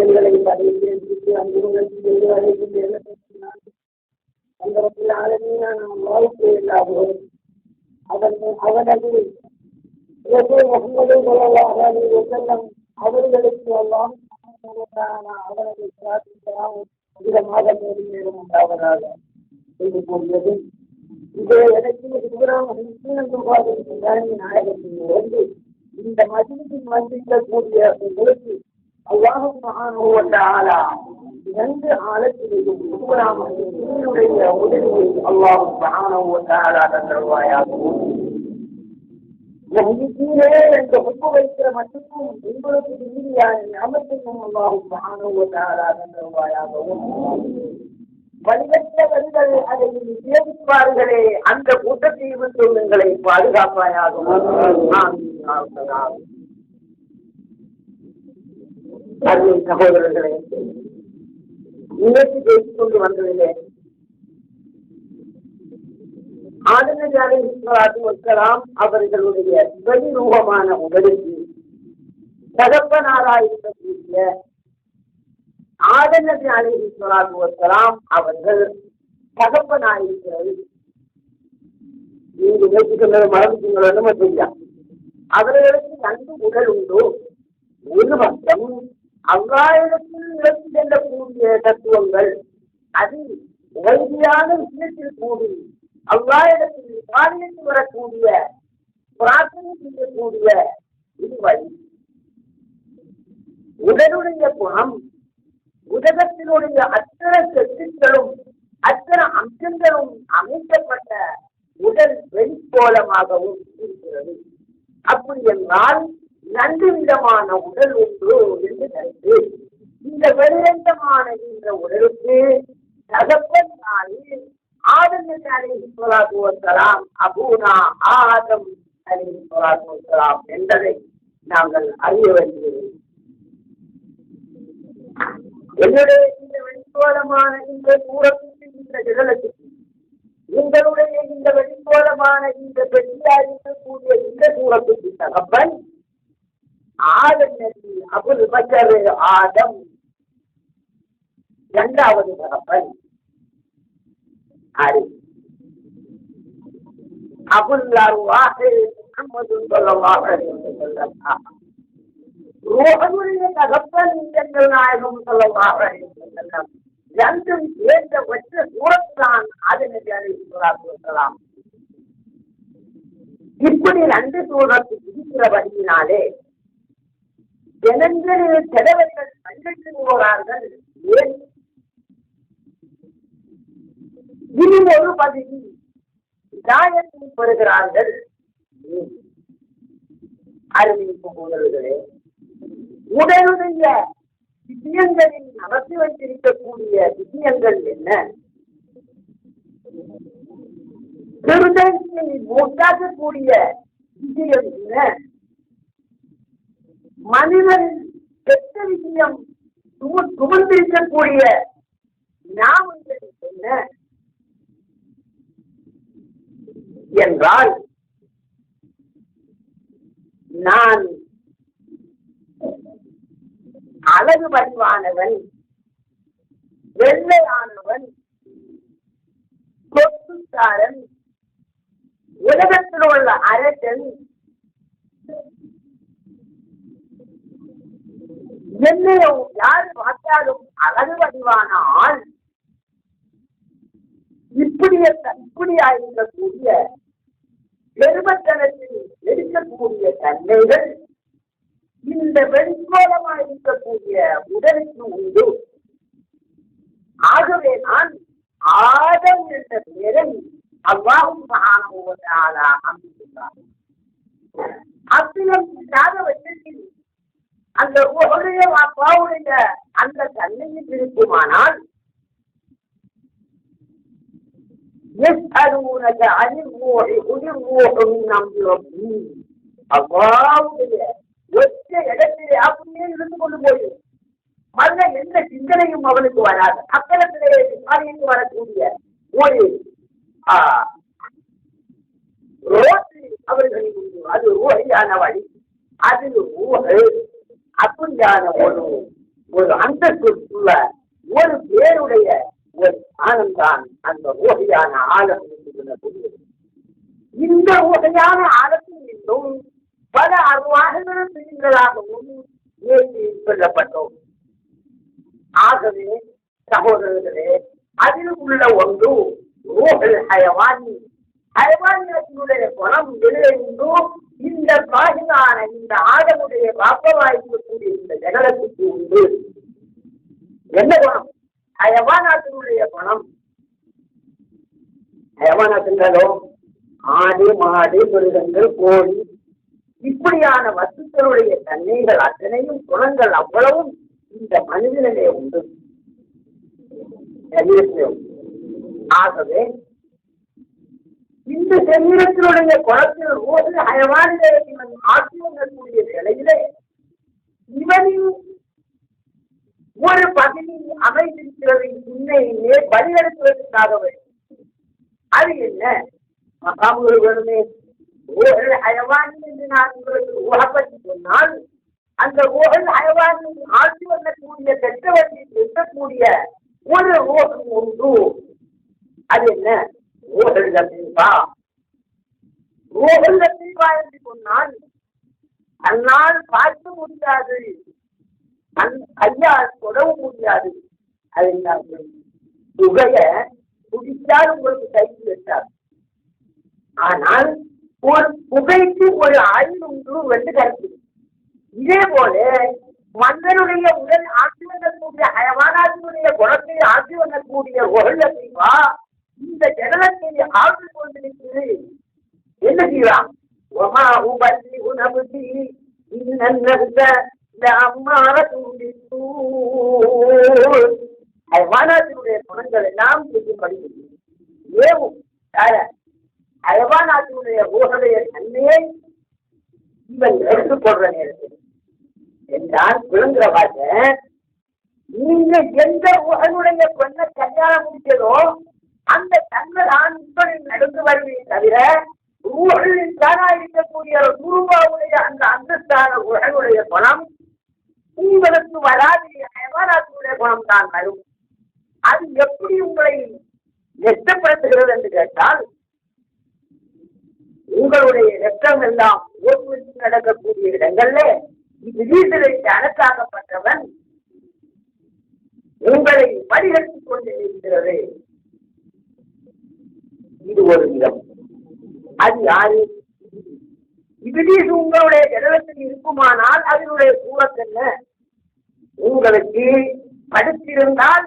எங்களை பதவிக்கு அங்குள்ள அந்த ஆளுமையான வாழ்க்கை இல்லாதோம் அவனது முகமது அவர்களுக்கு எல்லாம் அவனது இந்த மாதம் நேரம் உண்டாவதாக செய்து கொண்டது. இதே எனக்கு நாயகத்தின் வந்து இந்த மதிப்பின் வந்திக்கக்கூடிய உங்களுக்கு அல்லாஹ் சுப்ஹானஹு வ தஆலா இரண்டு ஆழத்திலேயும் உடைய உதவியை அல்லாஹ் சுப்ஹானஹு வ தஆலா தருவாயாகவும் என்ற ஒப்பு வைக்கிற மட்டும் உங்களுக்கு நீதியான ஞாபகத்தையும் அல்லாஹ் சுப்ஹானஹு வ தஆலா தருவாயாகவும் வழிபட்டவர்கள் அதை சேமிப்பார்களே அந்த கூட்டத்தை விட்டு உங்களை பாதுகாப்பாயாகவும் சகோதரர்களே, நிகழ்ச்சி பேசிக் கொண்டு வந்ததிலே ஆதம் அலைஹிஸ்ஸலாத்து வஸ்ஸலாம் அவர்களுடைய வெளிரூபமான உடலுக்கு தகப்பனாராயிருக்கக்கூடிய ஆதம் அலைஹிஸ்ஸலாத்து வஸ்ஸலாம் அவர்கள் தகப்பனாயிருக்கிறது. நீங்க பேசிக்கொண்டது மறந்துங்களோ தெரியா. அவர்களுக்கு நன்கு உடல் உண்டு. ஒரு பக்கம் அவ்வாயிரத்தில் இழந்து செல்லக்கூடிய தத்துவங்கள் அது உறுதியான விஷயத்தில் கூடி அவ்வாயிரத்தில் காரியத்து வரக்கூடிய பிரார்த்தனை செய்யக்கூடிய இது வழி. உடலுடைய குணம் உலகத்தினுடைய அத்தனை சக்திகளும் அத்தனை அம்சங்களும் அமைக்கப்பட்ட உடல் வெளிக்கோலமாகவும் இருக்கிறது. அப்படி என்றால் 2 விதமான உடல் உண்டு என்று கருத்து. இந்த வெளிரங்கமான இந்த உடலுக்கு தகப்பன் ஆதம் அலைஹிஸ்ஸலாத்து வஸ்ஸலாம் அபூனா ஆதம் அலைஹிஸ்ஸலாத்து வஸ்ஸலாம் என்பதை நாங்கள் அறிய வேண்டியது. என்னுடைய இந்த வெளிக்கோலமான இந்த சூரத்துக்கு இந்த ஜகலத்துக்கு எங்களுடைய இந்த வெளிக்கோலமான இந்த பெட்டியாயிருக்கக்கூடிய இந்த சூரத்துக்கு தகப்பன் ஆதம் அபுல் பஷர் ஆதம். 2வது தகப்பன் அபுல் அர்வாஹ் முஹம்மது ஸல்லல்லாஹு அலைஹி வஸல்லம். ரூஹுடைய தகப்பன் எங்கள் நாயகம் ஸல்லல்லாஹு அலைஹி வஸல்லம். 2ம் சேர்ந்த வச்ச சூரத்தான் ஆதம் அலைஹிஸ்ஸலாத்து வஸ்ஸலாம். இப்படி 2 சூரத்து இருக்கிற வழியினாலே ஜனங்களில் சிலவர்கள் கண்ணுக்கு போகிறார்கள். ஏன் இனி ஒரு பகுதி இதாயத்தை பெறுகிறார்கள். அறிவிக்கும் போதல்களே, உடலுடைய விஷயங்களில் நடத்தி வைத்திருக்கக்கூடிய விஷயங்கள் என்ன? பெருதன்மையை மூட்டாக்கக்கூடிய விஷயம் என்ன? மனிதன் கெட்ட விஷயம் சுமந்திருக்கக்கூடிய ஞாபகங்கள் என்ன என்றால், நான் அழகு வடிவானவன், வெள்ளையானவன், சொத்துக்காரன், உலகத்தில் உள்ள அரசன், என்னையும் யாரு பார்த்தாலும் அழகு வடிவான ஆள், இப்படியாயிருக்கக்கூடிய பெருமத்தனத்தில் எடுக்கக்கூடிய தன்மைகள் இந்த வெளிக்கோலமாயிருக்கக்கூடிய உடலுக்கு உண்டு. ஆகவே நான் ஆதம் என்ற பெயரை அல்லாஹ் சுப்ஹானஹு வ தஆலா அமைத்துள்ளார். அப்பிலம் இல்லாத பட்சத்தில் அந்த ரூஹுடைய அப்பாவுடைய அந்த தன்மையில் இருக்குமானால் அல்லாஹ்வுடைய ஒற்ற இடத்திலே அப்படியே இருந்து கொண்டு போயிடும். மற்ற எந்த சிந்தனையும் அவனுக்கு வராது. அக்கலத்திலே காரியத்து வரக்கூடிய ஒரு ரோட்டு அவர்களின் அது ஊகையான வழி. அது ஊகை அப்படியான ஒரு அந்தஸ்துள்ள ஒரு பேருடைய ஒரு ஆனந்தான் அந்த ஊகையான ஆழம் என்று சொல்லக்கூடியது. இந்த ஊகையான ஆழத்தில் இன்னும் பல அருவாகங்களாகவும் ஏற்றி சொல்லப்பட்டோம். ஆகவே சகோதரர்களே, அதில் உள்ள ஒன்று ஊகல் ஹயவானி. ஹயவானியத்தினுடைய குணம் வெளியிட்டு இந்த பாகிதான இந்த ஆடமுடைய பாப்பவாய்க்கக்கூடிய இந்த ஜகலத்துக்கு உண்டு. என்ன குணம்? ஹயவானாத்தினுடைய குணம். ஹயவானாத்தின்றோ ஆடு மாடு மிருகங்கள் கோழி இப்படியான வஸ்துக்களுடைய தன்மைகள் அத்தனையும் குணங்கள் அவ்வளவும் இந்த மனிதனிலே உண்டு. ஆகவே இந்த சரீரத்தினுடைய குணத்தில் போது ஹயவானிலே இவன் ஆட்சி வந்தக்கூடிய நிலையிலே இவனின் ஒரு பகுதி அமைந்திருக்கிறது. இன்னையிலே பலியெடுப்பதற்காக வேண்டும். அது என்ன? மகாமுரு வேணுமே. ஓகல் ஹயவானி என்று நான் உங்களுக்கு ஊகப்பற்றி சொன்னால் அந்த ஓகல் ஹயவானி ஆட்சி வரக்கூடிய பெற்றவற்றில் இருக்கக்கூடிய ஒரு ஓகம் ஒன்று. அது என்ன? ஓகல் லத்தீபா. ஓகல் லத்தீபா என்று சொன்னால் அந்நாள் பார்க்க முடியாது, கையால் தொடவும் முடியாது. அது புகைய குடித்தால் உங்களுக்கு கைக்கு வச்சார். ஆனால் ஒரு புகைக்கு ஒரு ஆயுள் ஒன்று வென்று கருத்து. இதே போல மன்னனுடைய உடல் ஆட்சி வந்தக்கூடிய ஹயவானாத்தினுடைய குணத்தை ஆட்சி வந்தக்கூடிய ஒழுங்கா இந்த ஜனத்தை ஆட்சி கொண்டிருக்கிறது. என்ன செய்யலாம்? ஹயவானாத்தினுடைய குணங்கள் எல்லாம் செய்யப்படுகிறது. ஏவும் ஹயவானாத்தினுடைய ஊகடைய தன்மையை இவன் எடுத்துக்கொள்ற நேரத்தில் என்றால் விழுங்குற பார்த்த நீங்க எந்த ஊகனுடைய பெண்ணை கல்யாணம் முடிச்சதோ அந்த தன்மை தான் இப்படி நடந்து வருவதை தவிர ஊழலில் தானா இருக்கக்கூடிய குருவாவுடைய அந்த அந்தஸ்தான ஊழலுடைய குணம் உங்களுக்கு வராது. ஹயவானாத்தினுடைய குணம் தான் வரும். அது எப்படி உங்களை நஷ்டப்படுத்துகிறது என்று கேட்டால் உங்களுடைய ரத்தம் எல்லாம் ஓட்டுவதற்கு நடக்கக்கூடிய இடங்கள்ல திடீர்களை அடக்காக்கப்பட்டவன் உங்களை பரிகரித்துக் கொண்டிருக்கிறது. இது ஒரு விதம். அது யாரு? திடீர் உங்களுடைய ஜனத்தில் இருக்குமானால் அதனுடைய சூழத்தென்ன? உங்களுக்கு படுத்திருந்தால்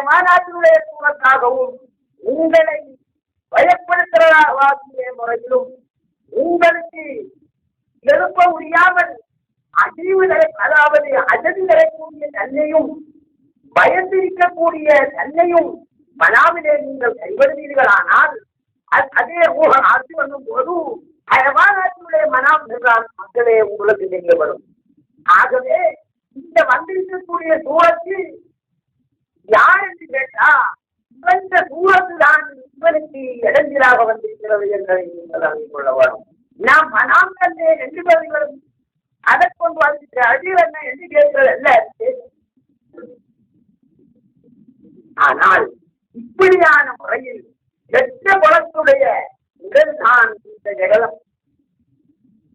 மாநாட்டினுடைய சூழத்தாகவும் உங்களை பயப்படுத்துகிற முறையிலும் உங்களுக்கு எழுப்ப முடியாமல் அழிவுகளை அதாவது அஜதி வரக்கூடிய தன்னையும் பயந்திருக்கக்கூடிய தன்னையும் மனாவிலே நீங்கள் கைவிடுவீர்களானால் அதே ஊழல் ஆட்சி வரும் போது அயவானாட்டினுடைய மனம் மக்களே உங்களுக்கு தெரியப்படும். ஆகவே இந்த வந்திருக்கக்கூடிய சூழத்தில் யார் என்று கேட்டா இந்த சூழத்து தான் இவனுக்கு இடைஞ்சலாக வந்திருக்கிறது என்பதை நீங்கள் அறிந்து கொள்ள வரும். நாம் மனம் தந்தை ரெண்டு பேர்களும் அதை கொண்டு வந்து அழிவென்ன என்று கேட்கிறது அல்ல. ஆனால் இப்படியான முறையில் பெற்ற குலத்துடைய உடல் தான் இந்த ஜெகலம்.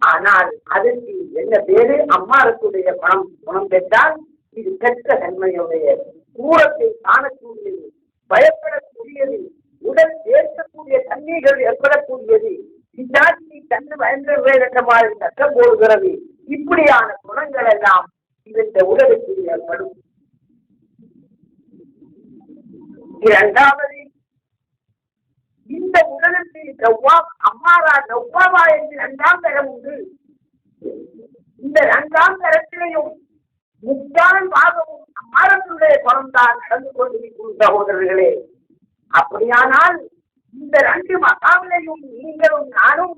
ஆனால் அதற்கு என்ன பேரு? அம்மாரத்துடைய குணம் பெற்றால் இது பெற்ற தன்மையுடைய கூறத்தை காணக்கூடியது, பயப்படக்கூடியது, உடல் ஏற்கக்கூடிய தண்ணீர்கள் ஏற்படக்கூடியது, இந்தாட்சி தன்னை பயந்த மாதிரி சட்டம் போடுகிறது. இப்படியான குணங்கள் எல்லாம் இந்த உடலுக்கு ஏற்படும். இரண்டாவது, இந்த உடலுக்கு அம்மாரா நவ்வாவா என்று இரண்டாம் தரம் உண்டு. இந்த இரண்டாம் தரத்திலையும் முக்கால் பாகமும் அம்மாரத்துடைய குணம்தான் நடந்து கொண்டிருக்கும் சகோதரர்களே. அப்படியானால் இந்த ரெண்டு மகாவிலையும் நீங்களும் நானும்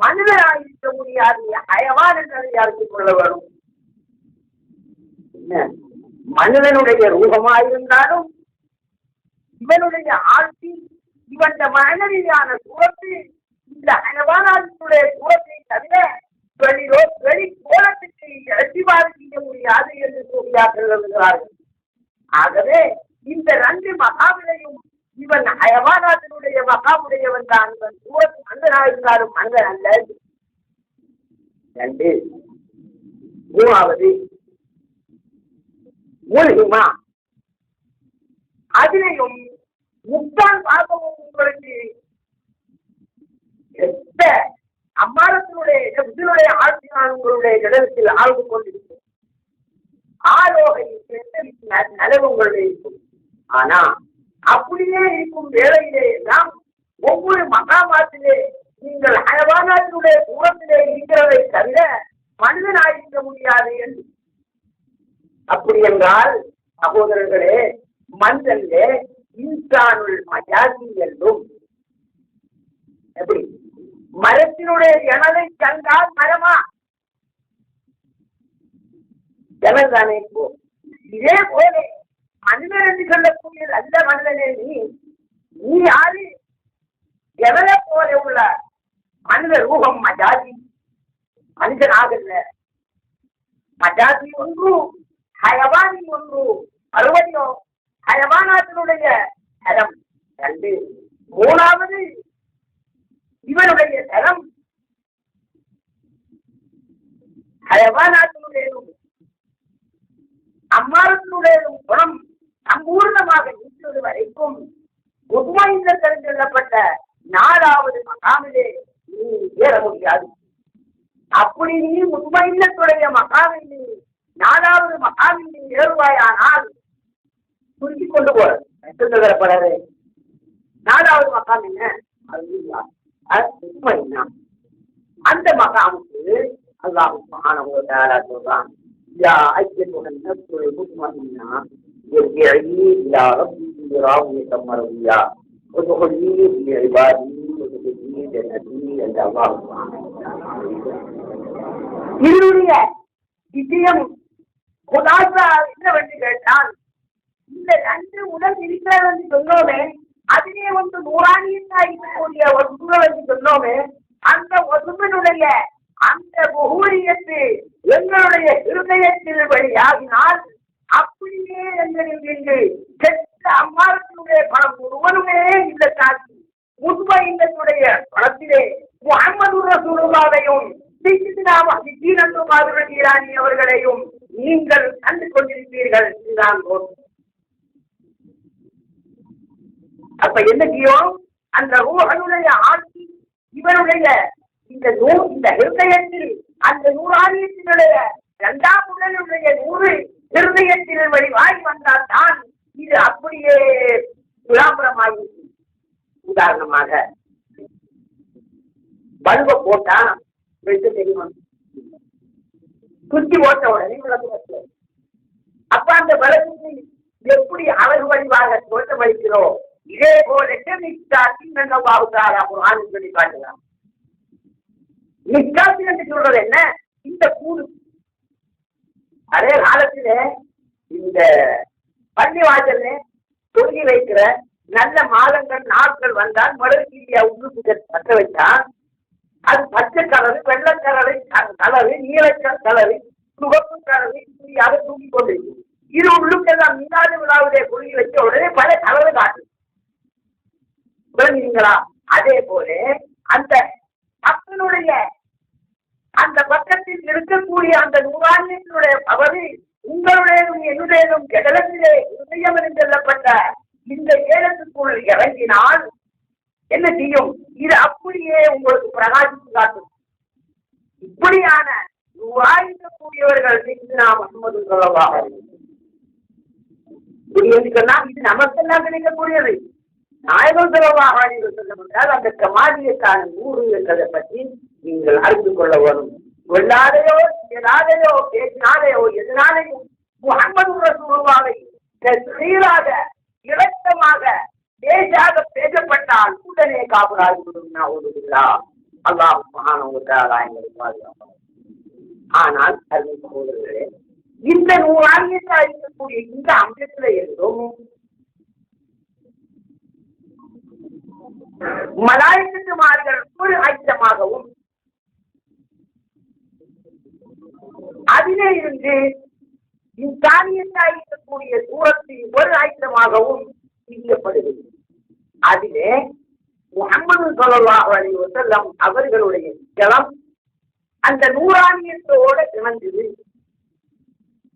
மனிதனாயிருக்க முடியாது, ஹயவான்களை அறிந்து கொள்ள வேணும். மனிதனுடைய ரூபமாயிருந்தாலும் இவனுடைய ஆட்சி, இவன் மனநிலையான சூழத்து இந்த ஹயவானுடைய சூழத்தை தவிர வெளி கோலத்துக்கு எட்டிவாறு செய்ய முடியாது என்று சொல்லியார்கள் எழுதுகிறார்கள். ஆகவே இந்த 2 மகாவிலையும் இவன் ஹயவானாத்தினுடைய மகாவுடையவன் தான். இவன் சூழத்து மனிதனாயிருந்தாலும் மனிதன் அல்ல. 2 மூணாவது மூலிகமா, அதிலையும் முக்தான் பாகமும் உங்களுக்கு அம்மாரத்தினுடைய ஆட்சியான உங்களுடைய இடத்தில் ஆழ்ந்து கொண்டிருக்கும். ஆரோகை நலவு உங்களுடைய இருக்கும். ஆனா அப்படியே இருக்கும் வேளையிலே எல்லாம் ஒவ்வொரு மகாமாத்திலே நீங்கள் ஹயவானாத்தினுடைய தூரத்திலே இருக்கிறதை தவிர மனிதனாயிருக்க முடியாது என்று. அப்படி என்றால் சகோதரர்களே, மனிதனிலே இன்சானுள் மஜாசி என்றும், எப்படி மரத்தினுடைய ஜனலை கண்டால் மரமா ஜனல் தானே. இதே போல மனிதன் என்று சொல்லக்கூடிய அந்த மனிதனே நீ யாரு? ஜனலை போல உள்ள மனித ரூபம் மஜாதி, மனிதனாகல்ல. மஜாதி ஒன்று, ஹயவானி ஒன்று. மறுபடியும் ஹயவானாத்தினுடைய தரம் 2. மூணாவது இவனுடைய தரம் ஹயவானாத்தினுடையதும் அம்மாரத்தினுடையதும் குணம் சம்பூர்ணமாக நீக்குவது வரைக்கும் முதுமையில தெரிஞ்சப்பட்ட 4வது மகாமிலே நீ ஏற முடியாது. அப்படி நீ முதுமையினுடைய மகாமில் 4வது மகாமில் ஏறுவாயானால் சுருக்கி கொண்டு போறப்படாது. 4வது மகாம் என்ன? அந்த மகாமுக்கு அல்லாஹ் சுப்ஹானஹு வ தஆலா சொல்றான், யா அய்யுஹன் நஃப்ஸுல் முத்மஇன்னா இர்ஜிஇ இலா ரப்பிகி ராதியத்தன் மர்தியா வதுகுலி ஃபீ இபாதி வதுகுலி ஜன்னதி என்று அல்லாஹ் சுப்ஹானஹு வ தஆலா. இதனுடைய விஷயம் குலாசா என்னவென்று கேட்டால், இந்த 2 உடல் இருக்கிறது என்று சொன்னோமே, அதிலே வந்து நூறானியத்தா இருக்கக்கூடிய ஒரு சூழல் என்று சொன்னோமே, அந்த ஒசுமனுடைய அந்த புகூரியத்து எங்களுடைய இருதயத்தில் வழியாகினால் அப்படியே எங்களுக்கு கெட்ட அம்மாரத்தினுடைய பணம் ஒருவனுமே இந்த சாட்சி. முன்மையினுடைய பணத்திலே முஹம்மது ரசூலுல்லாஹையும் அவர்களையும் நீங்கள் கண்டு கொண்டிருப்பீர்கள். இதுதான். அப்ப என்ன செய்யும்? அந்த ரூஹனுடைய ஆட்சி இவனுடைய இந்த ஹிருதயத்தில் அந்த நூறானியத்தினுடைய 2ஆம் உடலுடைய 100 ஹிருதயத்தில் வழிவாய் வந்தால் தான் இது அப்படியே விளாம்பரமாகி. உதாரணமாக பல்ப போட்டா வெட்டு தெரியும், குச்சி போட்ட உடனே விளக்கு. அப்ப அந்த விளக்குக்கு எப்படி அழகு வடிவாக தோற்றமளிக்கிறோம், இதே போல சொல்லி காட்டுகிறான். நிக்காசி என்று சொல்றது என்ன? இந்த கூடு. அதே காலத்தில இந்த பள்ளி வாசல்ல தொங்கி வைக்கிற நல்ல மாதங்கள் நாட்கள் வந்தால் மறுக்கீரியா உள்ள பற்ற வச்சான். அது பச்சை கலரு, வெள்ளை கலரு, கலரு, நீலக்கல் கலரு, சுகப்பு கலரு இப்படியாக தூக்கி கொண்டிருக்கும். இது உள்ளுக்கெல்லாம் மீனாடு விழாவுடைய கொள்கை வச்ச உடனே பல கலரு காட்டு. விளங்குறீங்களா? அதே போல அந்த மக்களுடைய அந்த பக்கத்தில் இருக்கக்கூடிய அந்த நூறாண்டினுடைய பவரி உங்களுடையதும் என்னுடையதும் கடலத்திலே இதயம் என்று சொல்லப்பட்ட இந்த ஏலத்துக்குள் இறங்கினால் என்ன செய்யும்? இது அப்படியே உங்களுக்கு பிரகாசித்து காட்டும். இப்படியான நூறாயிரக்கூடியவர்கள் நாம் முகமது ஸல்லல்லாஹு அலைஹி வஸல்லம் இது நமக்கெல்லாம் கிடைக்கக்கூடியது. நாயகம் ஸல்லல்லாஹு அலைஹி வஸல்லம் என்றால் அந்த கமாலியத்தான 100 என்பதை பற்றி நீங்கள் அறிந்து கொள்ள வேணும். வெள்ளாதையோ எதாதையோ பேசினாலேயோ எதனாலேயும் முஹம்மது ரசூலுல்லாஹை சீராக இரக்கமாக பேசாக பேசப்பட்டால் உடனே காபராகிவிடும். அல்லாஹ் சுப்ஹானஹு வ தஆலா எங்களை பாதுகாப்பார். ஆனால் அருமை சகோதரர்களே, இந்த நூறாணியத்தை அளிக்கக்கூடிய இந்த அம்சத்துல இருந்தும் மலாய்க்கத்துமார்கள் ஒரு ஆயுதமாகவும் அதிலே இருந்து இத்தானியத்தை அளிக்கக்கூடிய சூரத்தின் ஒரு ஆயுதமாகவும் செய்யப்படுகிறது. அதிலே முஹம்மது ஸல்லல்லாஹு அலைஹி வஸல்லம் அவர்களுடைய ஜலம் அந்த நூறாணியத்தோடு இணைந்தது.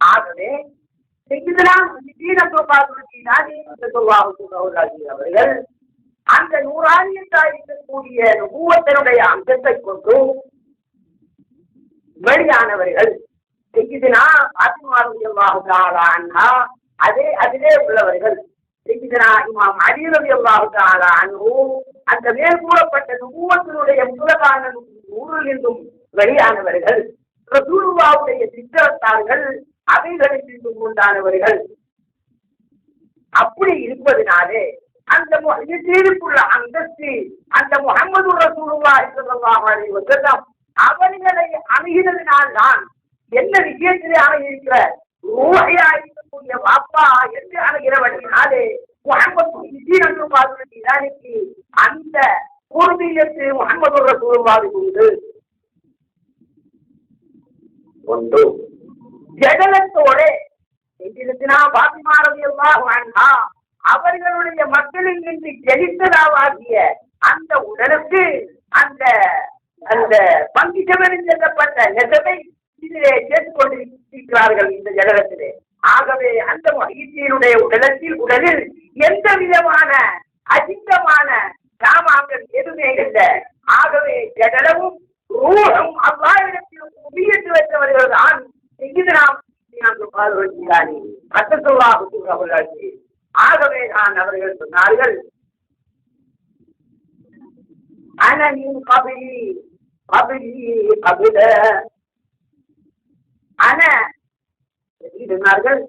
ஆகவே அவர்கள் அந்த நூறாணியத்தாய் இருக்கக்கூடிய நுபுவத்தினுடைய அம்சத்தை கொண்டு வெளியானவர்கள். அதே அதிலே உள்ளவர்கள் இமாம் அலி ரலியல்லாஹு தஆலா அன்ஹு அந்த மேல் கூறப்பட்ட நுபுவத்தினுடைய முதலான நூறில் இருந்தும் வெளியானவர்கள். ரசூலுல்லாஹுடைய சித்திரத்தார்கள் அவைகளில் இருந்தும் உண்டானவர்கள். அப்படி இருப்பதனாலே அந்த சீருக்குள்ள அந்தஸ்து அந்த முஹம்மது ரசூலுல்லாஹி ஸல்லல்லாஹு அலைஹி வஸல்லம் அவர்களை அணுகினதினால் தான் என்ன விஷயத்திலே அணுகியிருக்கிற ரூஹியாயிருக்கக்கூடிய பாப்பா என்று அணுகிறவற்றினாலே முஹம்மது அந்த பூர்வீகத்து முஹம்மது ரசூலுல்லாஹி உண்டு. ஒன்று ஜடலத்தோடு பாத்திமா ரலியல்லாஹு அன்ஹா அவர்களுடைய மக்களில் நின்று ஜெனித்ததாகிய அந்த உடலுக்கு அந்த அந்த பங்கிசவரில் செல்லப்பட்ட நெசவை இதிலே சேர்த்துக் கொண்டிருக்கிறார்கள் இந்த ஜடலத்திலே. ஆகவே அந்த மகிழ்ச்சியினுடைய உடலில் எந்த விதமான அதிகமான சாமான்கள் எதுவுமே இல்லை. ஆகவே ஜடலமும் ரூஹும் அல்லாஹ்விடத்தில் உபயோகித்து வைத்தவர்கள் தான் ஆகவே நான் அவர்கள் சொன்னார்கள், அனனின் கபிலி கபில அன சொன்னார்கள்,